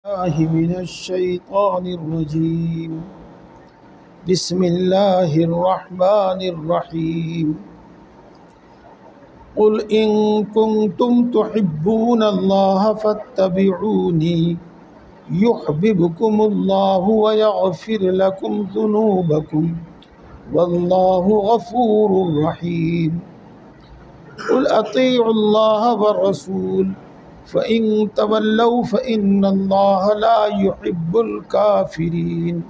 الله من الشيطان الرجيم. بسم الله الرحمن الرحيم. قل إن كنتم تحبون الله فاتبعوني يحببكم الله ويغفر لكم ذنوبكم والله غفور رحيم. قل أطيعوا الله والرسول فإن تولوا فإن الله لا يحب الكافرين.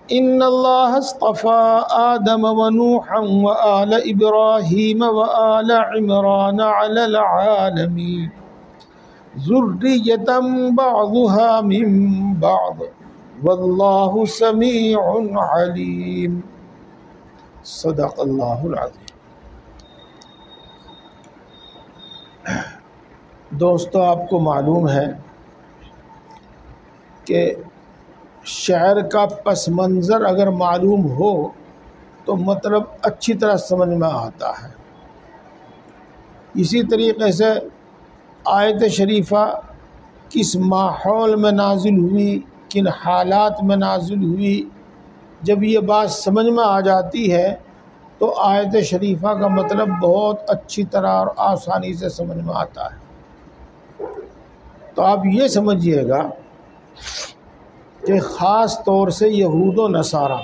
إن الله اصطفى آدم ونوحا وآل إبراهيم وآل عمران على العالمين ذرية بعضها من بعض والله سميع عليم. صدق اللہ العظیم. دوستو، آپ کو معلوم ہے کہ شعر کا پس منظر اگر معلوم ہو تو مطلب اچھی طرح سمجھ میں آتا ہے. اسی طریقے سے آیت شریفہ کس ماحول میں نازل ہوئی، کن حالات میں نازل ہوئی، جب یہ بات سمجھ میں آ جاتی ہے تو آیت شریفہ کا مطلب بہت اچھی طرح اور آسانی سے سمجھ میں آتا ہے. تو آپ یہ سمجھیے گا کہ خاص طور سے یہود و نصارہ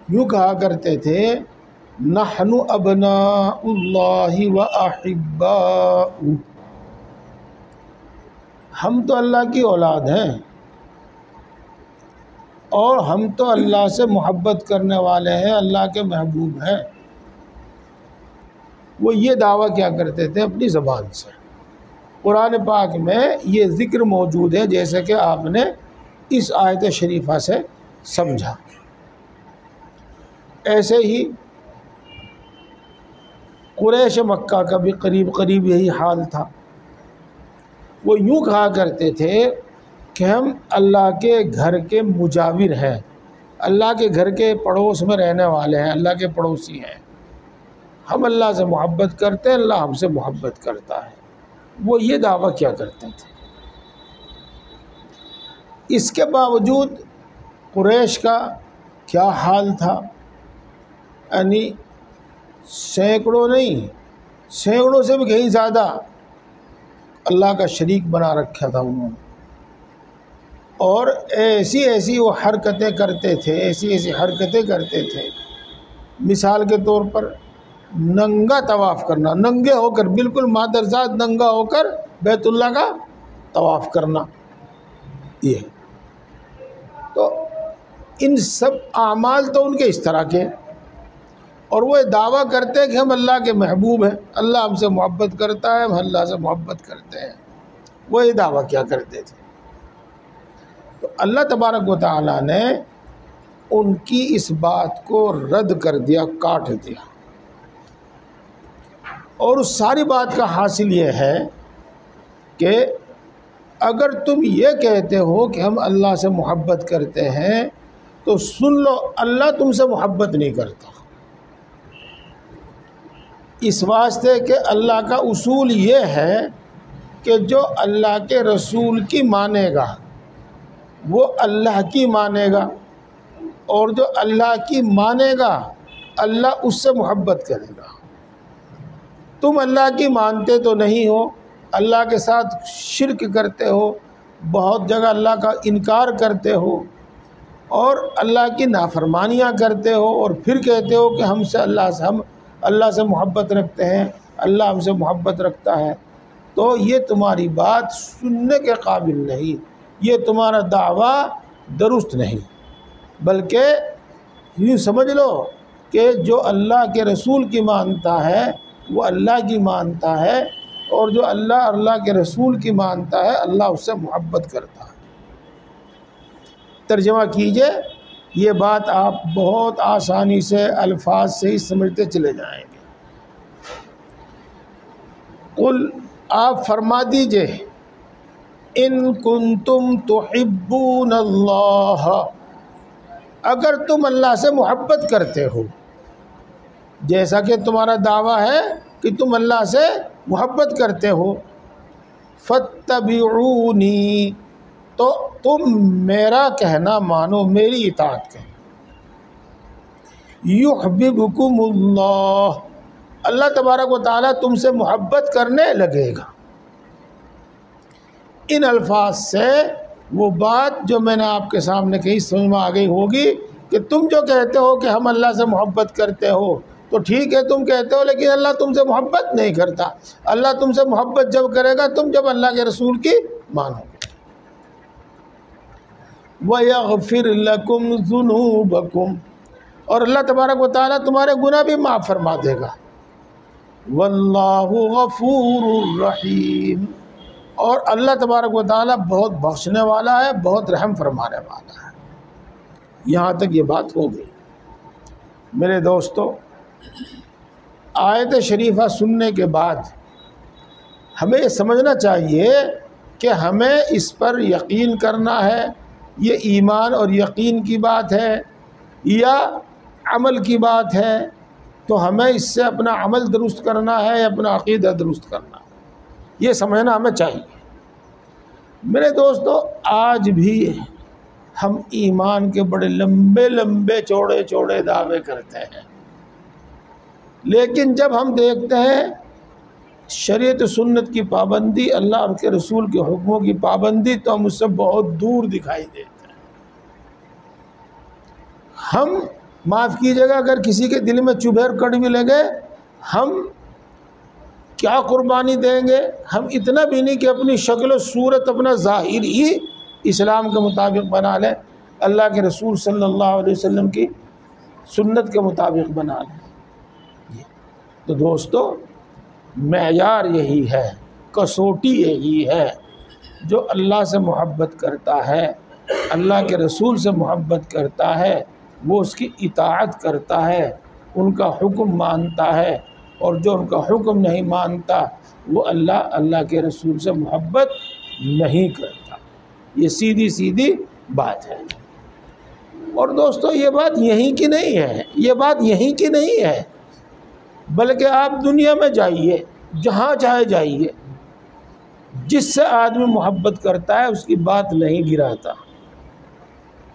یوں کہا کرتے تھے نحن ابناء اللہ و احباؤہ، ہم تو اللہ کی اولاد ہیں اور ہم تو اللہ سے محبت کرنے والے ہیں، اللہ کے محبوب ہیں. وہ یہ دعویٰ کیا کرتے تھے اپنی زبان سے. قرآن پاک میں یہ ذکر موجود ہے جیسے کہ آپ نے اس آیت شریفہ سے سمجھا. ایسے ہی قریش مکہ کا بھی قریب قریب یہی حال تھا. وہ یوں کہا کرتے تھے کہ ہم اللہ کے گھر کے مجاور ہیں، اللہ کے گھر کے پڑوس میں رہنے والے ہیں، اللہ کے پڑوسی ہیں، ہم اللہ سے محبت کرتے ہیں، اللہ ہم سے محبت کرتا ہے. وہ یہ دعویٰ کیا کرتے تھے. اس کے باوجود قریش کا کیا حال تھا، یعنی سینکڑوں نہیں، سینکڑوں سے بھی کہیں زیادہ اللہ کا شریک بنا رکھا تھا انہوں نے. اور ایسی ایسی وہ حرکتیں کرتے تھے، ایسی ایسی حرکتیں کرتے تھے. مثال کے طور پر ننگا طواف کرنا، ننگے ہو کر، بالکل مادرزاد ننگا ہو کر بیت اللہ کا طواف کرنا. یہ تو ان سب اعمال تو ان کے اس طرح کے، اور وہ دعویٰ کرتے ہیں کہ ہم اللہ کے محبوب ہیں، اللہ ہم سے محبت کرتا ہے، ہم اللہ سے محبت کرتے ہیں. وہ یہ دعویٰ کیا کرتے تھے. تو اللہ تبارک و تعالیٰ نے ان کی اس بات کو رد کر دیا، کاٹ دیا. اور اس ساری بات کا حاصل یہ ہے کہ اگر تم یہ کہتے ہو کہ ہم اللہ سے محبت کرتے ہیں تو سن لو، اللہ تم سے محبت نہیں کرتا. اس واسطے کہ اللہ کا اصول یہ ہے کہ جو اللہ کے رسول کی مانے گا وہ اللہ کی مانے گا، اور جو اللہ کی مانے گا اللہ اس سے محبت کرے گا. تم اللہ کی مانتے تو نہیں ہو، اللہ کے ساتھ شرک کرتے ہو، بہت جگہ اللہ کا انکار کرتے ہو اور اللہ کی نافرمانیاں کرتے ہو، اور پھر کہتے ہو کہ ہم اللہ سے محبت رکھتے ہیں، اللہ ہم سے محبت رکھتا ہے. تو یہ تمہاری بات سننے کے قابل نہیں، یہ تمہارا دعویٰ درست نہیں. بلکہ یوں سمجھ لو کہ جو اللہ کے رسول کی مانتا ہے وہ اللہ کی مانتا ہے، اور جو اللہ کے رسول کی مانتا ہے اللہ اس سے محبت کرتا ہے. ترجمہ کیجئے، یہ بات آپ بہت آسانی سے الفاظ سے ہی سمجھتے چلے جائیں گے. قل، آپ فرما دیجئے، ان کنتم تحبون اللہ، اگر تم اللہ سے محبت کرتے ہو، جیسا کہ تمہارا دعویٰ ہے کہ تم اللہ سے محبت کرتے ہو، فاتبعونی، تو تم میرا کہنا مانو، میری اطاعت کرو. یحببکم اللہ، اللہ تبارک و تعالیٰ تم سے محبت کرنے لگے گا. ان الفاظ سے وہ بات جو میں نے آپ کے سامنے کہی سمجھ میں آ گئی ہوگی کہ تم جو کہتے ہو کہ ہم اللہ سے محبت کرتے ہو تو ٹھیک ہے تم کہتے ہو، لیکن اللہ تم سے محبت نہیں کرتا. اللہ تم سے محبت جب کرے گا تم جب اللہ کے رسول کی مانو گے. وَيَغْفِرْ لَكُمْ ذُنُوبَكُمْ، اور اللہ تبارک و تعالیٰ تمہارے گناہ بھی معاف فرما دے گا. وَاللَّهُ غَفُورٌ رَحِيمٌ، اور اللہ تبارک و تعالیٰ بہت بخشنے والا ہے، بہت رحم فرمانے والا ہے. یہاں تک یہ بات ہو گئی. میرے دوستو، آیت شریفہ سننے کے بعد ہمیں یہ سمجھنا چاہیے کہ ہمیں اس پر یقین کرنا ہے، یہ ایمان اور یقین کی بات ہے یا عمل کی بات ہے. تو ہمیں اس سے اپنا عمل درست کرنا ہے یا اپنا عقیدہ درست کرنا ہے، یہ سمجھنا ہمیں چاہیے. میرے دوستو، آج بھی ہم ایمان کے بڑے لمبے لمبے چوڑے چوڑے دعوے کرتے ہیں، لیکن جب ہم دیکھتے ہیں شریعت سنت کی پابندی، اللہ اور کے رسول کے حکموں کی پابندی، تو ہم اس سے بہت دور دکھائی دیتے ہیں. ہم معاف کیجیے گا اگر کسی کے دل میں چبھر کڑ بھی لگے، ہم کیا قربانی دیں گے؟ ہم اتنا بھی نہیں کہ اپنی شکل و صورت، اپنا ظاہر ہی اسلام کے مطابق بنا لیں، اللہ کے رسول صلی اللہ علیہ وسلم کی سنت کے مطابق بنا لیں. تو دوستو، معیار یہی ہے، کسوٹی یہی ہے. جو اللہ سے محبت کرتا ہے، اللہ کے رسول سے محبت کرتا ہے، وہ اس کی اطاعت کرتا ہے، ان کا حکم مانتا ہے. اور جو ان کا حکم نہیں مانتا وہ اللہ کے رسول سے محبت نہیں کرتا. یہ سیدھی سیدھی بات ہے. اور دوستو، یہ بات یہیں کی نہیں ہے، یہ بات یہیں کی نہیں ہے، بلکہ آپ دنیا میں جائیے، جہاں چاہے جائیے، جس سے آدمی محبت کرتا ہے اس کی بات نہیں گراتا.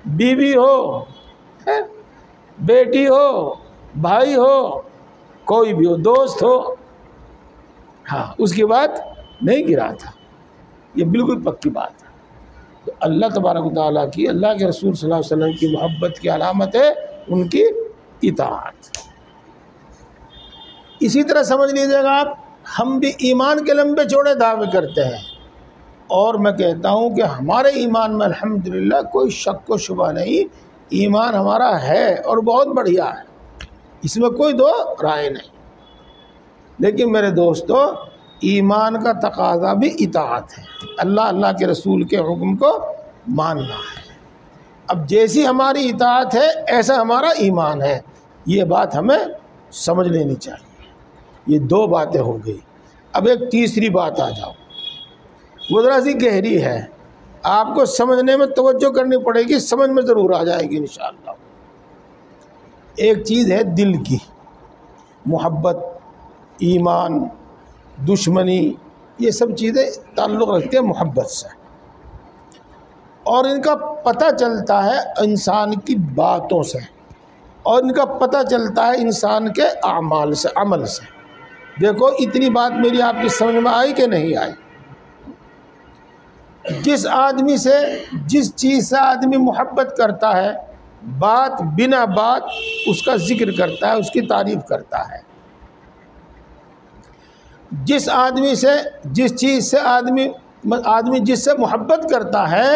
بیوی ہو، بیٹی ہو، بھائی ہو، کوئی بھی ہو، دوست ہو، ہاں، اس کی بات نہیں گراتا. یہ بالکل پکی بات ہے. تو اللہ تبارک و تعالیٰ کی، اللہ کے رسول صلی اللہ علیہ وسلم کی محبت کی علامت ہے ان کی اطاعت. اسی طرح سمجھ لیجیے گا آپ، ہم بھی ایمان کے لمبے چوڑے دعوے کرتے ہیں، اور میں کہتا ہوں کہ ہمارے ایمان میں الحمدللہ کوئی شک و شبہ نہیں، ایمان ہمارا ہے اور بہت بڑھیا ہے، اس میں کوئی دو رائے نہیں. لیکن میرے دوستو، ایمان کا تقاضا بھی اطاعت ہے، اللہ کے رسول کے حکم کو ماننا ہے. اب جیسی ہماری اطاعت ہے ایسا ہمارا ایمان ہے. یہ بات ہمیں سمجھ لینی چاہیے. یہ دو باتیں ہو گئی. اب ایک تیسری بات آ جاؤ، وہ ذرا سی گہری ہے، آپ کو سمجھنے میں توجہ کرنی پڑے گی، سمجھ میں ضرور آ جائے گی انشاءاللہ. ایک چیز ہے دل کی محبت، ایمان، دشمنی، یہ سب چیزیں تعلق رکھتی ہیں محبت سے، اور ان کا پتہ چلتا ہے انسان کی باتوں سے، اور ان کا پتہ چلتا ہے انسان کے اعمال سے، عمل سے. دیکھو، اتنی بات میری آپ کی سمجھ میں آئی کہ نہیں آئی؟ جس آدمی سے، جس چیز سے آدمی محبت کرتا ہے، بات بنا بات اس کا ذکر کرتا ہے، اس کی تعریف کرتا ہے. جس آدمی سے، جس چیز سے آدمی جس سے محبت کرتا ہے،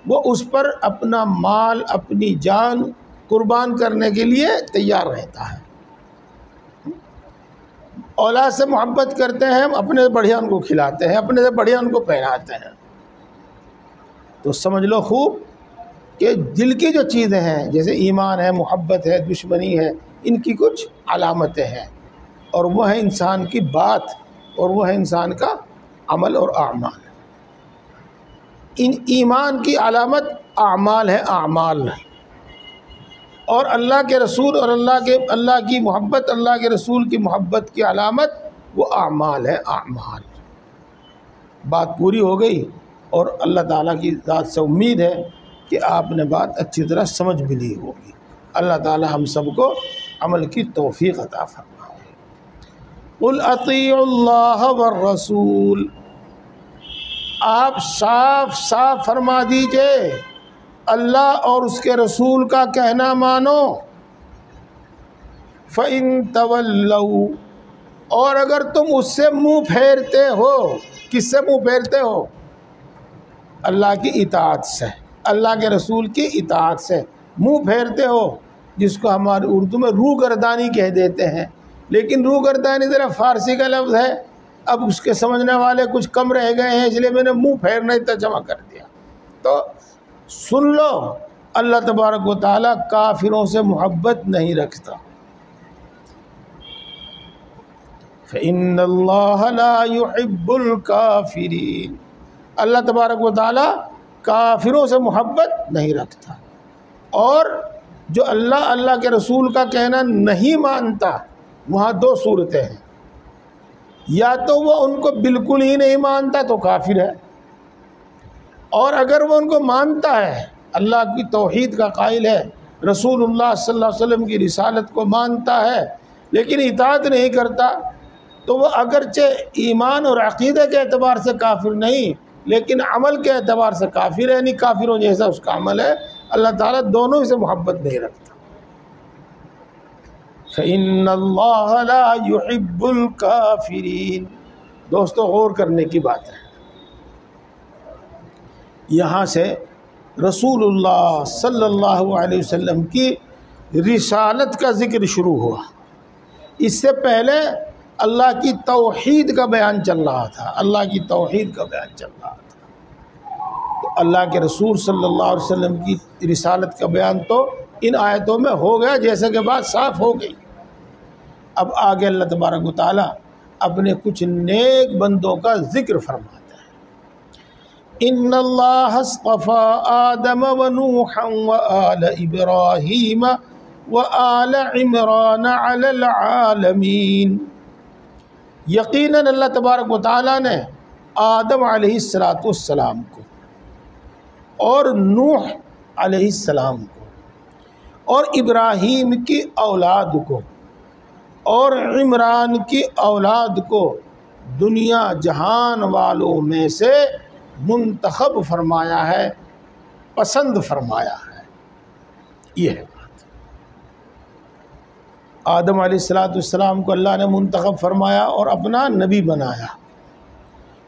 وہ اس پر اپنا مال، اپنی جان قربان کرنے کے لیے تیار رہتا ہے. اولاد سے محبت کرتے ہیں، ہم اپنے سے بڑھیا ان کو کھلاتے ہیں، اپنے سے بڑھیا ان کو پہناتے ہیں. تو سمجھ لو خوب کہ دل کی جو چیزیں ہیں، جیسے ایمان ہے، محبت ہے، دشمنی ہے، ان کی کچھ علامتیں ہیں، اور وہ ہے انسان کی بات، اور وہ ہے انسان کا عمل اور اعمال. ان ایمان کی علامت اعمال ہے، اعمال، اور اللہ کے رسول اور اللہ کی محبت، اللہ کے رسول کی محبت کی علامت وہ اعمال ہے، اعمال. بات پوری ہو گئی، اور اللہ تعالیٰ کی ذات سے امید ہے کہ آپ نے بات اچھی طرح سمجھ بھی لی ہوگی۔ اللہ تعالیٰ ہم سب کو عمل کی توفیق عطا فرمائے۔ قُلْ اطیعوا اللہ والرسول، آپ صاف صاف فرما دیجئے اللہ اور اس کے رسول کا کہنا مانو۔ فَإِن تَوَلَّوْا، اور اگر تم اس سے منہ پھیرتے ہو، کس سے منہ پھیرتے ہو؟ اللہ کی اطاعت سے، اللہ کے رسول کی اطاعت سے منہ پھیرتے ہو، جس کو ہماری اردو میں روح گردانی کہہ دیتے ہیں، لیکن روح گردانی ذرا فارسی کا لفظ ہے، اب اس کے سمجھنے والے کچھ کم رہ گئے ہیں، اس لیے میں نے منہ پھیرنا ترجمہ کر دیا۔ تو سن لو، اللہ تبارک و تعالیٰ کافروں سے محبت نہیں رکھتا۔ فَإِنَّ اللَّهَ لَا يُحِبُّ الْكَافِرِينَ، اللہ تبارک و تعالیٰ کافروں سے محبت نہیں رکھتا۔ اور جو اللہ کے رسول کا کہنا نہیں مانتا، وہاں دو صورتیں ہیں، یا تو وہ ان کو بالکل ہی نہیں مانتا تو کافر ہے، اور اگر وہ ان کو مانتا ہے، اللہ کی توحید کا قائل ہے، رسول اللہ صلی اللہ علیہ وسلم کی رسالت کو مانتا ہے، لیکن اطاعت نہیں کرتا، تو وہ اگرچہ ایمان اور عقیدہ کے اعتبار سے کافر نہیں، لیکن عمل کے اعتبار سے کافر ہے، یعنی کافروں جیسا اس کا عمل ہے۔ اللہ تعالیٰ دونوں سے محبت نہیں رکھتا۔ فَإِنَّ اللَّهَ لَا يُحِبُّ الْكَافِرِينَ، دوستو غور کرنے کی بات ہے، یہاں سے رسول اللہ صلی اللہ علیہ وسلم کی رسالت کا ذکر شروع ہوا۔ اس سے پہلے اللہ کی توحید کا بیان چل رہا تھا، اللہ کی توحید کا بیان چل رہا تھا۔ تو اللہ کے رسول صلی اللہ علیہ وسلم کی رسالت کا بیان تو ان آیتوں میں ہو گیا، جیسے کہ بات صاف ہو گئی۔ اب آگے اللہ تبارک و تعالیٰ اپنے کچھ نیک بندوں کا ذکر فرماتا ہے۔ ان اللہ اصطفى آدم ونوحا وآل ابراہیم وآل عمران علی العالمین، یقیناً اللہ تبارک و تعالیٰ نے آدم علیہ السلام کو اور نوح علیہ السلام کو اور ابراہیم کی اولاد کو اور عمران کی اولاد کو دنیا جہان والوں میں سے منتخب فرمایا ہے، پسند فرمایا ہے۔ یہ ہے بات، آدم علیہ السلام کو اللہ نے منتخب فرمایا اور اپنا نبی بنایا،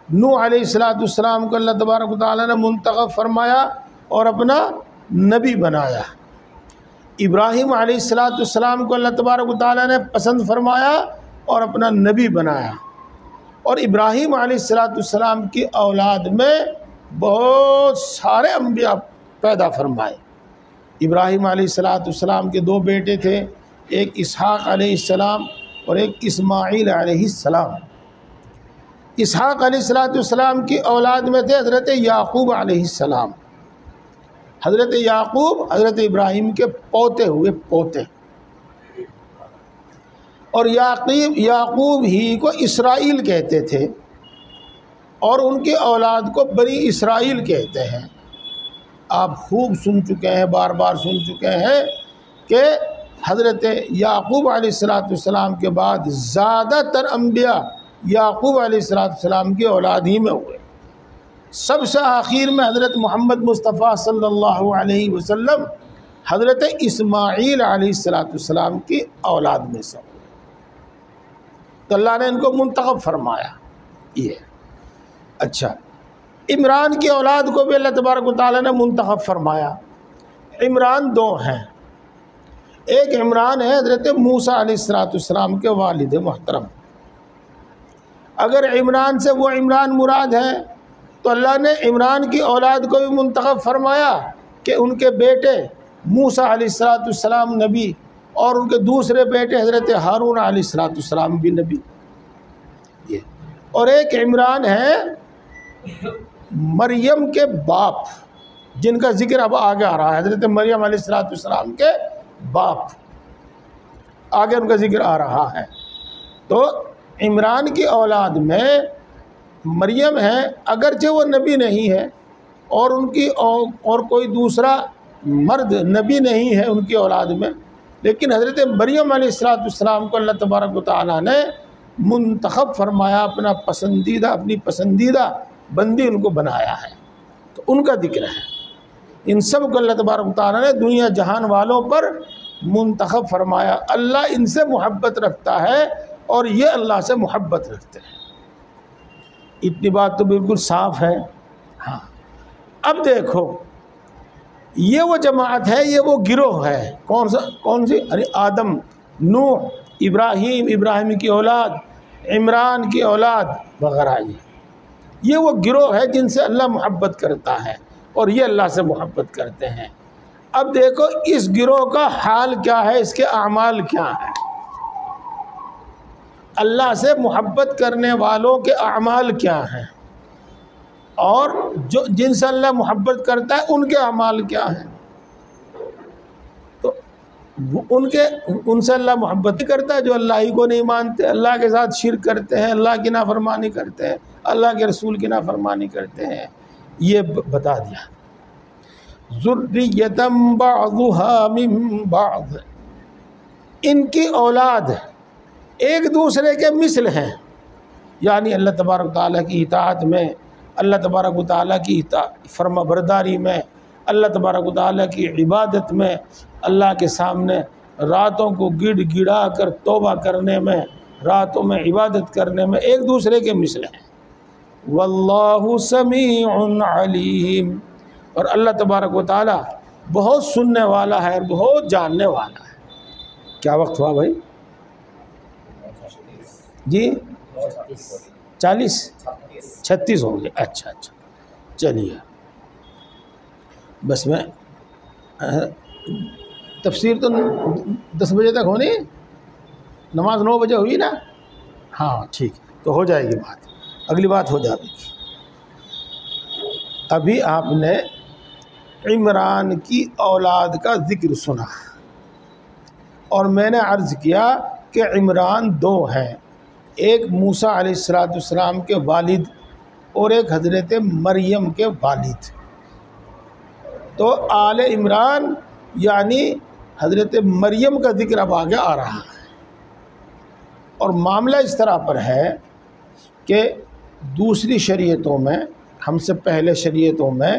نوح علیہ السلام کو اللہ تبارک و تعالیٰ نے منتخب فرمایا اور اپنا نبی بنایا، ابراہیم علیہ السلام کو اللہ تبارک و تعالیٰ نے پسند فرمایا اور اپنا نبی بنایا، اور ابراہیم علیہ السلام کی اولاد میں بہت سارے انبیاء پیدا فرمائے۔ ابراہیم علیہ السلام کے دو بیٹے تھے، ایک اسحاق علیہ السلام اور ایک اسماعیل علیہ السلام۔ اسحاق علیہ السلام کی اولاد میں تھے حضرت یعقوب علیہ السلام۔ حضرت یعقوب حضرت ابراہیم کے پوتے ہوئے، پوتے، اور یعقوب ہی کو اسرائیل کہتے تھے، اور ان کی اولاد کو بنی اسرائیل کہتے ہیں۔ آپ خوب سن چکے ہیں، بار بار سن چکے ہیں کہ حضرت یعقوب علیہ السلام کے بعد زیادہ تر انبیاء یعقوب علیہ السلام کی اولاد ہی میں ہوئے۔ سب سے آخر میں حضرت محمد مصطفیٰ صلی اللہ علیہ وسلم حضرت اسماعیل علیہ السلام کی اولاد میں سے ہوئے، تو اللہ نے ان کو منتخب فرمایا۔ یہ اچھا، عمران کی اولاد کو بھی اللہ تبارک و تعالیٰ نے منتخب فرمایا۔ عمران دو ہیں، ایک عمران ہے حضرت موسیٰ علیہ السلام کے والد محترم۔ اگر عمران سے وہ عمران مراد ہے تو اللہ نے عمران کی اولاد کو بھی منتخب فرمایا کہ ان کے بیٹے موسیٰ علیہ السلام نبی، اور ان کے دوسرے بیٹے حضرت ہارون علیہ السلام بھی نبی۔ یہ اور ایک عمران ہے مریم کے باپ، جن کا ذکر اب آگے آ رہا ہے، حضرت مریم علیہ السلام کے باپ، آگے ان کا ذکر آ رہا ہے۔ تو عمران کی اولاد میں مریم ہے اگرچہ وہ نبی نہیں ہے اور ان کی اور کوئی دوسرا مرد نبی نہیں ہے ان کی اولاد میں، لیکن حضرت مریم علیہ السلام کو اللہ تبارک و تعالیٰ نے منتخب فرمایا، اپنی پسندیدہ بندی ان کو بنایا ہے، تو ان کا ذکر ہے۔ ان سب کو اللہ تبارک و تعالیٰ نے دنیا جہان والوں پر منتخب فرمایا۔ اللہ ان سے محبت رکھتا ہے اور یہ اللہ سے محبت رکھتے ہیں، اتنی بات تو بالکل صاف ہے۔ ہاں اب دیکھو، یہ وہ جماعت ہے، یہ وہ گروہ ہے، کون سی؟ آدم، نوح، ابراہیم کی اولاد، عمران کی اولاد وغیرہ، یہ وہ گروہ ہے جن سے اللہ محبت کرتا ہے اور یہ اللہ سے محبت کرتے ہیں۔ اب دیکھو اس گروہ کا حال کیا ہے، اس کے اعمال کیا ہیں۔ اللہ سے محبت کرنے والوں کے اعمال کیا ہیں اور جن سے اللہ محبت کرتا ہے ان کے اعمال کیا ہیں۔ تو ان سے اللہ محبت کرتا ہے جو اللہ ہی کو نہیں مانتے، اللہ کے ساتھ شرک کرتے ہیں، اللہ کی نافرمانی کرتے ہیں، اللہ کے رسول کی نافرمانی کرتے ہیں، یہ بتا دیا۔ ذریۃ بعضھا من بعض، ان کی اولاد ایک دوسرے کے مثل ہیں، یعنی اللہ تبارک و تعالیٰ کی اطاعت میں، اللہ تبارک و تعالیٰ کی فرما برداری میں، اللہ تبارک و تعالیٰ کی عبادت میں، اللہ کے سامنے راتوں کو گڑ گڑا کر توبہ کرنے میں، راتوں میں عبادت کرنے میں ایک دوسرے کے مثل ہیں۔ واللہ سمیع علیم، اور اللہ تبارک و تعالیٰ بہت سننے والا ہے اور بہت جاننے والا ہے۔ کیا وقت ہوا بھائی؟ جی 36 ہو گئے، اچھا چلیے، بس میں تفسیر تو 10 بجے تک ہونی، نماز 9 بجے ہوئی نا؟ ہاں ٹھیک، تو ہو جائے گی بات، اگلی بات ہو جائے گی۔ ابھی آپ نے عمران کی اولاد کا ذکر سنا اور میں نے عرض کیا کہ عمران 2 ہیں، ایک موسیٰ علیہ السلام کے والد اور ایک حضرت مریم کے والد۔ تو آل عمران یعنی حضرت مریم کا ذکر اب آگے آ رہا ہے، اور معاملہ اس طرح پر ہے کہ دوسری شریعتوں میں، ہم سے پہلے شریعتوں میں،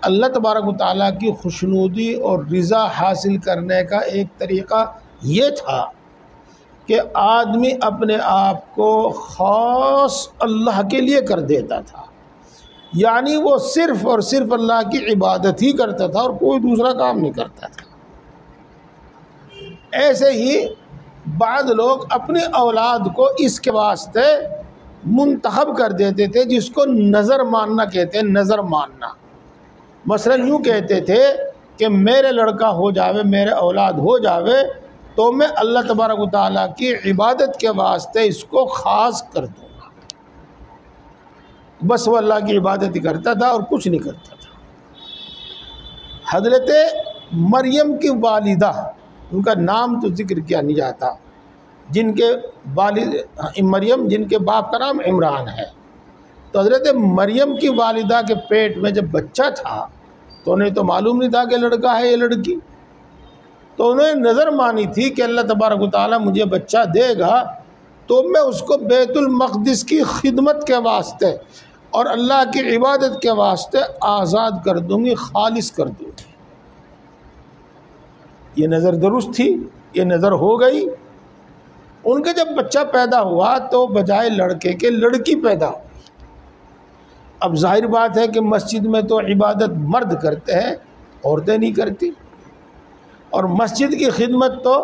اللہ تبارک و تعالیٰ کی خوشنودی اور رضا حاصل کرنے کا ایک طریقہ یہ تھا کہ آدمی اپنے آپ کو خاص اللہ کے لیے کر دیتا تھا، یعنی وہ صرف اور صرف اللہ کی عبادت ہی کرتا تھا اور کوئی دوسرا کام نہیں کرتا تھا۔ ایسے ہی بعض لوگ اپنی اولاد کو اس کے واسطے منتخب کر دیتے تھے، جس کو نظر ماننا کہتے ہیں، نظر ماننا۔ مثلا یوں کہتے تھے کہ میرے لڑکا ہو جاوے، میرے اولاد ہو جاوے تو میں اللہ تبارک و تعالیٰ کی عبادت کے واسطے اس کو خاص کر دوں گا، بس وہ اللہ کی عبادت ہی کرتا تھا اور کچھ نہیں کرتا تھا۔ حضرت مریم کی والدہ، ان کا نام تو ذکر کیا نہیں جاتا، جن کے والد مریم، جن کے باپ کا نام عمران ہے، تو حضرت مریم کی والدہ کے پیٹ میں جب بچہ تھا تو انہیں تو معلوم نہیں تھا کہ لڑکا ہے یا لڑکی، تو انہوں نے نظر مانی تھی کہ اللہ تبارک و تعالیٰ مجھے بچہ دے گا تو میں اس کو بیت المقدس کی خدمت کے واسطے اور اللہ کی عبادت کے واسطے آزاد کر دوں گی، خالص کر دوں گی۔ یہ نظر درست تھی، یہ نظر ہو گئی۔ ان کا جب بچہ پیدا ہوا تو بجائے لڑکے کے لڑکی پیدا ہوئی۔ اب ظاہر بات ہے کہ مسجد میں تو عبادت مرد کرتے ہیں، عورتیں نہیں کرتی، اور مسجد کی خدمت تو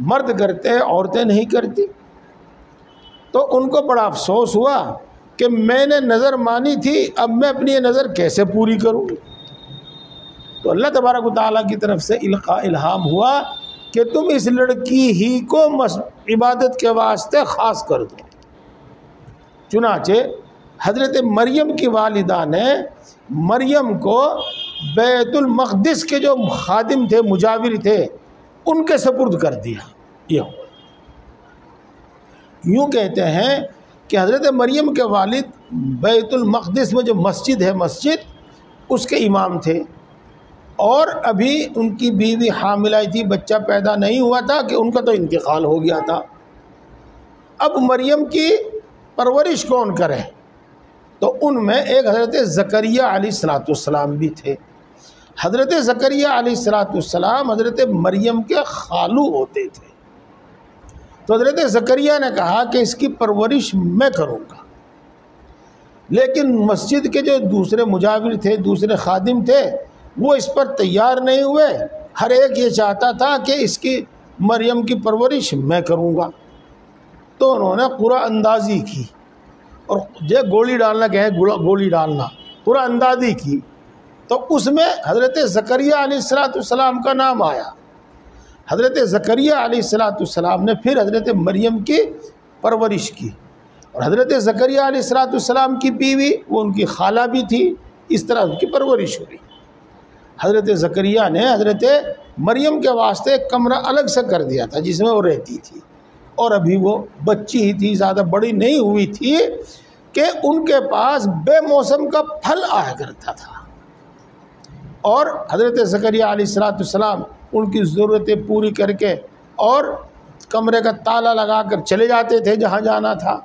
مرد کرتے ہیں، عورتیں نہیں کرتی۔ تو ان کو بڑا افسوس ہوا کہ میں نے نظر مانی تھی، اب میں اپنی یہ نظر کیسے پوری کروں؟ تو اللہ تبارک و تعالیٰ کی طرف سے الہام ہوا کہ تم اس لڑکی ہی کو عبادت کے واسطے خاص کر دو۔ چنانچہ حضرت مریم کی والدہ نے مریم کو بیت المقدس کے جو خادم تھے، مجاور تھے، ان کے سپرد کر دیا۔ یہ یوں کہتے ہیں کہ حضرت مریم کے والد بیت المقدس میں جو مسجد ہے اس کے امام تھے، اور ابھی ان کی بیوی حاملہ تھی، بچہ پیدا نہیں ہوا تھا کہ ان کا تو انتقال ہو گیا تھا۔ اب مریم کی پرورش کون کرے؟ تو ان میں ایک حضرت زکریہ علیہ السلام بھی تھے۔ حضرت زکریہ علیہ السلام حضرت مریم کے خالو ہوتے تھے۔ تو حضرت زکریہ نے کہا کہ اس کی پرورش میں کروں گا، لیکن مسجد کے جو دوسرے مجاور تھے، دوسرے خادم تھے، وہ اس پر تیار نہیں ہوئے۔ ہر ایک یہ چاہتا تھا کہ اس کی مریم کی پرورش میں کروں گا۔ تو انہوں نے قرعہ اندازی کی، اور جو گولی ڈالنا کہے گولی ڈالنا، قرعہ اندازی کی، تو اس میں حضرت زکریہ علیہ السلام کا نام آیا۔ حضرت زکریہ علیہ السلام نے پھر حضرت مریم کی پرورش کی، اور حضرت زکریہ علیہ السلام کی بیوی وہ ان کی خالہ بھی تھی، اس طرح ان کی پرورش ہوئی۔ حضرت زکریہ نے حضرت مریم کے واسطے ایک کمرہ الگ سے کر دیا تھا جس میں وہ رہتی تھی، اور ابھی وہ بچی ہی تھی، زیادہ بڑی نہیں ہوئی تھی، کہ ان کے پاس بے موسم کا پھل آیا کرتا تھا، اور حضرت زکریہ علیہ السلام ان کی ضرورتیں پوری کر کے اور کمرے کا تالا لگا کر چلے جاتے تھے جہاں جانا تھا۔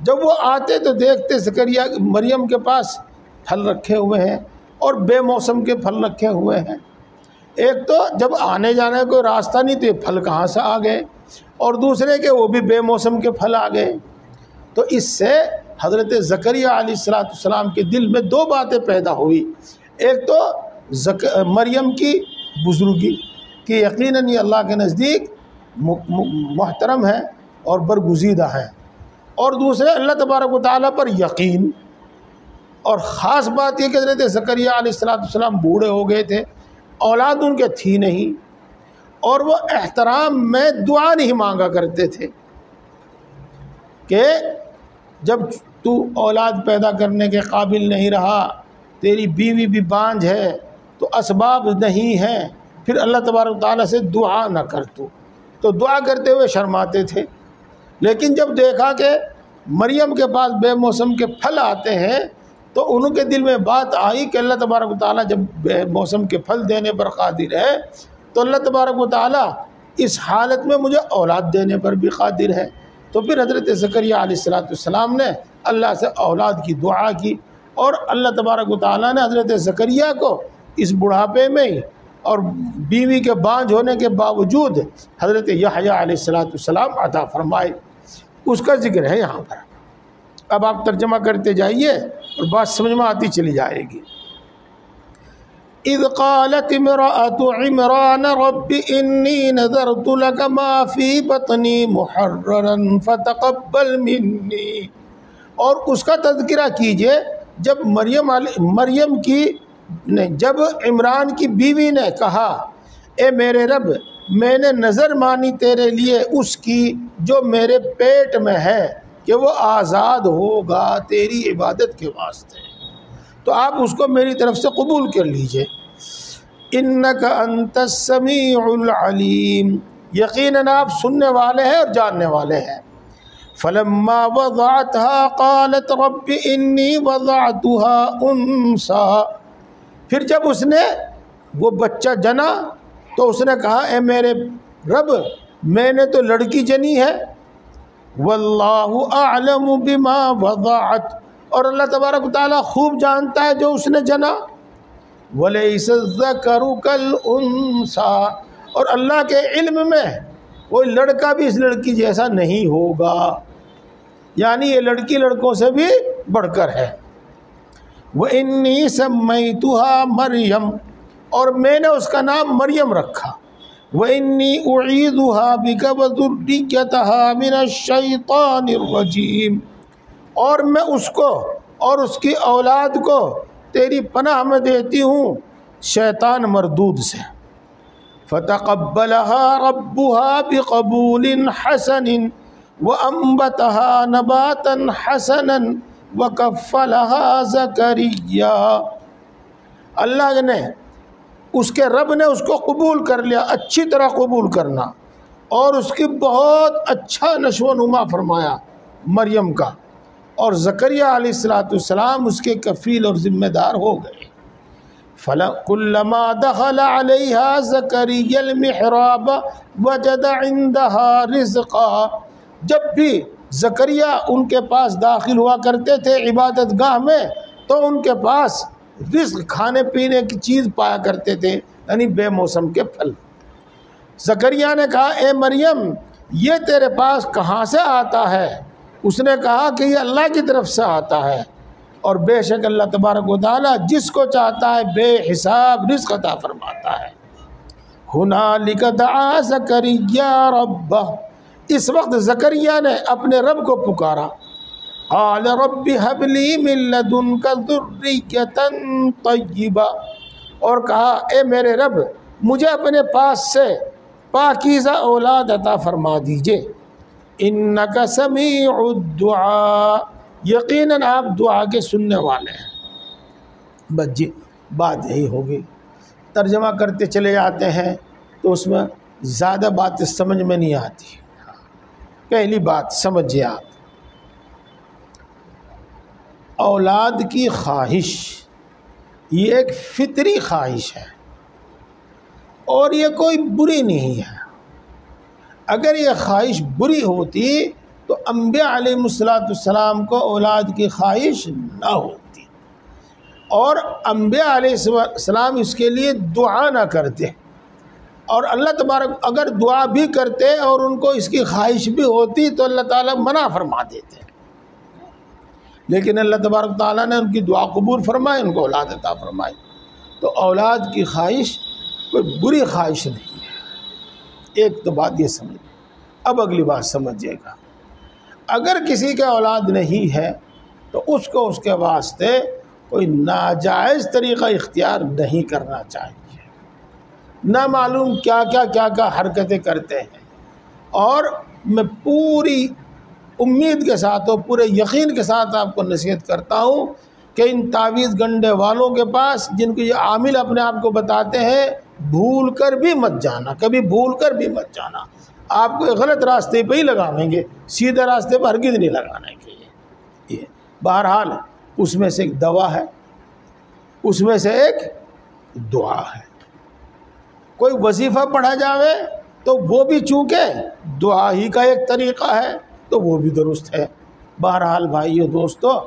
جب وہ آتے تو دیکھتے زکریہ مریم کے پاس پھل رکھے ہوئے ہیں، اور بے موسم کے پھل رکھے ہوئے ہیں۔ ایک تو جب آنے جانے کا کوئی راستہ نہیں تو یہ پھل کہاں سے آ گئے، اور دوسرے کہ وہ بھی بے موسم کے پھل آ گئے۔ تو اس سے حضرت زکریہ علیہ السلام کے دل میں دو باتیں پیدا ہوئی۔ ایک تو مریم کی بزرگی کہ یقیناً یہ اللہ کے نزدیک محترم ہے اور برگزیدہ ہے، اور دوسرے اللہ تبارک و تعالیٰ پر یقین۔ اور خاص بات یہ کہ حضرت زکریہ علیہ السلام بوڑھے ہو گئے تھے، اولاد ان کے تھی نہیں، اور وہ احترام میں دعا نہیں مانگا کرتے تھے کہ جب تو اولاد پیدا کرنے کے قابل نہیں رہا، تیری بیوی بھی بانجھ ہے، تو اسباب نہیں ہیں، پھر اللہ تبارک و تعالیٰ سے دعا نہ کر تو دعا کرتے ہوئے شرماتے تھے۔ لیکن جب دیکھا کہ مریم کے پاس بے موسم کے پھل آتے ہیں تو ان کے دل میں بات آئی کہ اللہ تبارک و تعالیٰ جب بے موسم کے پھل دینے پر قادر ہے تو اللہ تبارک و تعالیٰ اس حالت میں مجھے اولاد دینے پر بھی قادر ہے۔ تو پھر حضرت زکریہ علیہ السلام نے اللہ سے اولاد کی دعا کی، اور اللہ تبارک و تعالیٰ نے حضرت زکریہ کو اس بڑھاپے میں اور بیوی کے بانجھ ہونے کے باوجود حضرت یحییٰ علیہ السلام عطا فرمائے۔ اس کا ذکر ہے یہاں پر۔ اب آپ ترجمہ کرتے جائیے اور بات سمجھ میں آتی چلی جائے گی۔ اذ قالت امرأة عمران رب انی نذرت لك ما فی بطنی محررا فتقبل منی۔ اور اس کا تذکرہ کیجئے جب جب عمران کی بیوی نے کہا اے میرے رب میں نے نظر مانی تیرے لیے اس کی جو میرے پیٹ میں ہے کہ وہ آزاد ہوگا تیری عبادت کے واسطے، تو آپ اس کو میری طرف سے قبول کر لیجئے۔ انک انت السمیع العلیم، یقیناً آپ سننے والے ہیں اور جاننے والے ہیں۔ فلما وضعتها قالت رب انی وضعتها انثى، پھر جب اس نے وہ بچہ جنا تو اس نے کہا اے میرے رب میں نے تو لڑکی جنی ہے، واللہ اعلم بما وضعت، اور اللہ تبارک و تعالیٰ خوب جانتا ہے جو اس نے جنا، ولیس الذکر کالانثی، اور اللہ کے علم میں کوئی لڑکا بھی اس لڑکی جیسا نہیں ہوگا، یعنی یہ لڑکی لڑکوں سے بھی بڑھ کر ہے۔ وَإِنِّي سَمَّيْتُهَا مریم، اور میں نے اس کا نام مریم رکھا۔ وَإِنِّي أُعِيذُهَا بِكَ وَذُرِّيَّتَهَا مِنَ الشَّيْطَانِ الرَّجِيمِ، اور میں اس کو اور اس کی اولاد کو تیری پناہ میں دیتی ہوں شیطان مردود سے۔ فَتَقَبَّلَهَا رَبُّهَا بِقَبُولٍ حَسَنٍ وَأَنبَتَهَا نَبَاتًا حَسَنًا وَكَفَّلَهَا زَكَرِيَّا، اللہ نے اس کے رب نے اس کو قبول کر لیا، اچھی طرح قبول کرنا، اور اس کی بہت اچھا نشو و نما فرمایا مریم کا، اور زکریا علیہ السلام اس کے کفیل اور ذمہ دار ہو گئے۔ كُلَّمَا دَخَلَ عَلَيْهَا زَكَرِيَّا الْمِحْرَابَ وَجَدَ عِندَهَا رِزْقًا، جب بھی زکریا ان کے پاس داخل ہوا کرتے تھے عبادت گاہ میں تو ان کے پاس رزق، کھانے پینے کی چیز پایا کرتے تھے، یعنی بے موسم کے پھل۔ زکریا نے کہا اے مریم یہ تیرے پاس کہاں سے آتا ہے؟ اس نے کہا کہ یہ اللہ کی طرف سے آتا ہے، اور بے شک اللہ تبارک و تعالیٰ جس کو چاہتا ہے بے حساب رزق عطا فرماتا ہے۔ ہنالک دعا زکریا ربہ، اس وقت زکریا نے اپنے رب کو پکارا۔ قال رب ہب لی من لدنک ذریۃ طیبہ، اور کہا اے میرے رب مجھے اپنے پاس سے پاکیزہ اولاد عطا فرما دیجئے۔ انک سمیع الدعاء، یقیناً آپ دعا کے سننے والے ہیں۔ بس جی بات یہی ہوگی، ترجمہ کرتے چلے جاتے ہیں تو اس میں زیادہ باتیں سمجھ میں نہیں آتی۔ پہلی بات سمجھیے آپ، اولاد کی خواہش یہ ایک فطری خواہش ہے اور یہ کوئی بری نہیں ہے۔ اگر یہ خواہش بری ہوتی تو انبیاء علیہ السلام کو اولاد کی خواہش نہ ہوتی، اور انبیاء علیہ السلام اس کے لیے دعا نہ کرتے، اور اللہ تبارک اگر دعا بھی کرتے اور ان کو اس کی خواہش بھی ہوتی تو اللہ تعالیٰ منع فرما دیتے، لیکن اللہ تبارک تعالیٰ نے ان کی دعا قبول فرمائی، ان کو اولاد عطا فرمائی۔ تو اولاد کی خواہش کوئی بری خواہش نہیں ہے۔ ایک تو بات یہ سمجھ، اب اگلی بات سمجھیے گا، اگر کسی کے اولاد نہیں ہے تو اس کو اس کے واسطے کوئی ناجائز طریقہ اختیار نہیں کرنا چاہیے۔ نہ معلوم کیا حرکتیں کرتے ہیں، اور میں پوری امید کے ساتھ اور پورے یقین کے ساتھ آپ کو نصیحت کرتا ہوں کہ ان تعویذ گنڈے والوں کے پاس، جن کو یہ عامل اپنے آپ کو بتاتے ہیں، بھول کر بھی مت جانا، کبھی بھول کر بھی مت جانا۔ آپ کو غلط راستے پہ ہی لگاویں گے، سیدھے راستے پر ہرگز نہیں لگانے کے یہ۔ بہرحال اس میں سے ایک دوا ہے، اس میں سے ایک دعا ہے۔ کوئی وظیفہ پڑھا جاوے تو وہ بھی چونکہ دعا ہی کا ایک طریقہ ہے تو وہ بھی درست ہے۔ بہرحال بھائیو دوستو،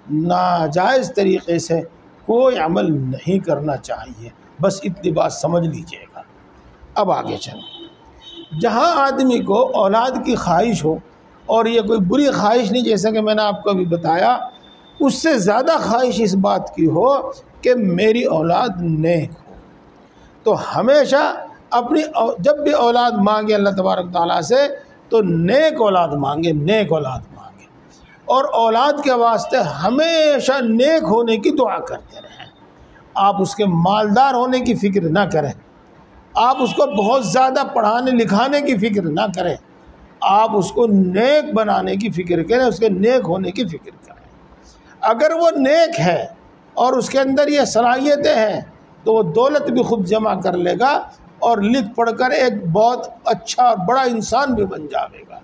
ناجائز طریقے سے کوئی عمل نہیں کرنا چاہیے، بس اتنی بات سمجھ لیجئے گا۔ اب آگے چلیں، جہاں آدمی کو اولاد کی خواہش ہو، اور یہ کوئی بری خواہش نہیں، جیسا کہ میں نے آپ کو ابھی بتایا، اس سے زیادہ خواہش اس بات کی ہو کہ میری اولاد نیک ہو، تو ہمیشہ اپنی جب بھی اولاد مانگے اللہ تبارک تعالیٰ سے تو نیک اولاد مانگے، نیک اولاد مانگے، اور اولاد کے واسطے ہمیشہ نیک ہونے کی دعا کرتے رہیں۔ آپ اس کے مالدار ہونے کی فکر نہ کریں، آپ اس کو بہت زیادہ پڑھانے لکھانے کی فکر نہ کریں، آپ اس کو نیک بنانے کی فکر کریں، اس کے نیک ہونے کی فکر کریں۔ اگر وہ نیک ہے اور اس کے اندر یہ صلاحیتیں ہیں تو وہ دولت بھی خود جمع کر لے گا اور لکھ پڑھ کر ایک بہت اچھا اور بڑا انسان بھی بن جائے گا،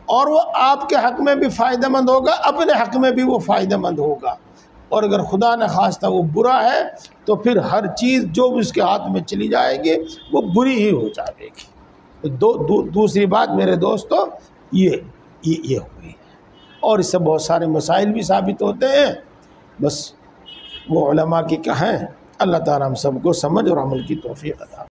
اور وہ آپ کے حق میں بھی فائدہ مند ہوگا، اپنے حق میں بھی وہ فائدہ مند ہوگا۔ اور اگر خدا نہ خواستہ وہ برا ہے تو پھر ہر چیز جو بھی اس کے ہاتھ میں چلی جائے گی وہ بری ہی ہو جائے گی۔ دوسری بات میرے دوستو یہ ہوئی ہے، اور اس سے بہت سارے مسائل بھی ثابت ہوتے ہیں، بس وہ علماء کی کہیں۔ اللہ تعالیٰ ہم سب کو سمجھ اور عمل کی توفیق عطا